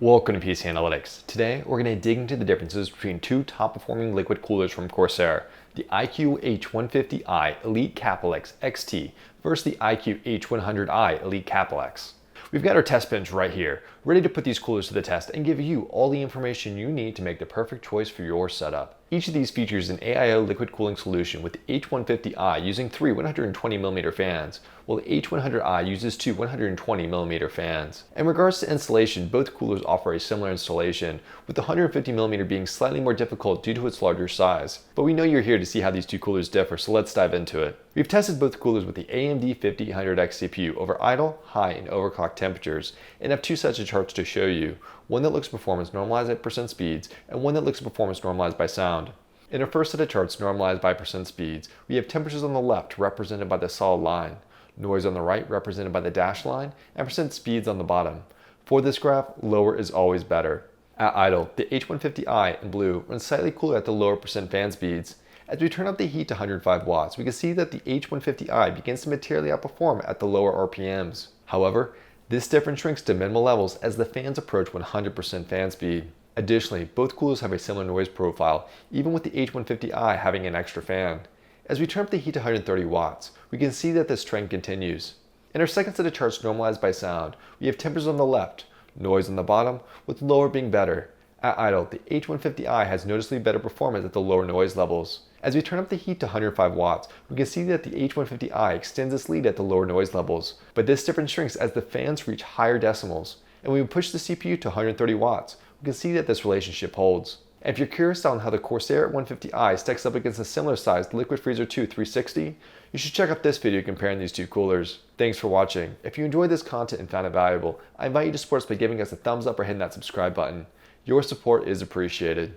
Welcome to PC Analytics. Today, we're going to dig into the differences between two top-performing liquid coolers from Corsair, the iCUE H150i Elite Capellix XT versus the iCUE H100i Elite Capellix. We've got our test bench right here, ready to put these coolers to the test and give you all the information you need to make the perfect choice for your setup. Each of these features an AIO liquid cooling solution with the H150i using three 120mm fans, while the H100i uses two 120mm fans. In regards to installation, both coolers offer a similar installation, with the 150mm being slightly more difficult due to its larger size. But we know you're here to see how these two coolers differ, so let's dive into it. We've tested both coolers with the AMD 5800X CPU over idle, high, and overclock temperatures, and have two sets of charts to show you, one that looks performance normalized at percent speeds, and one that looks performance normalized by sound. In our first set of charts normalized by percent speeds, we have temperatures on the left represented by the solid line, noise on the right represented by the dashed line, and percent speeds on the bottom. For this graph, lower is always better. At idle, the H150i in blue runs slightly cooler at the lower percent fan speeds. As we turn up the heat to 105 watts, we can see that the H150i begins to materially outperform at the lower RPMs. However, this difference shrinks to minimal levels as the fans approach 100% fan speed. Additionally, both coolers have a similar noise profile, even with the H150i having an extra fan. As we turn up the heat to 130 watts, we can see that this trend continues. In our second set of charts normalized by sound, we have temperatures on the left, noise on the bottom, with lower being better. At idle, the H150i has noticeably better performance at the lower noise levels. As we turn up the heat to 105 watts, we can see that the H150i extends its lead at the lower noise levels, but this difference shrinks as the fans reach higher decimals. And when we push the CPU to 130 watts, we can see that this relationship holds. And if you're curious on how the Corsair 150i stacks up against a similar sized Liquid Freezer 2 360, you should check out this video comparing these two coolers. Thanks for watching. If you enjoyed this content and found it valuable, I invite you to support us by giving us a thumbs up or hitting that subscribe button. Your support is appreciated.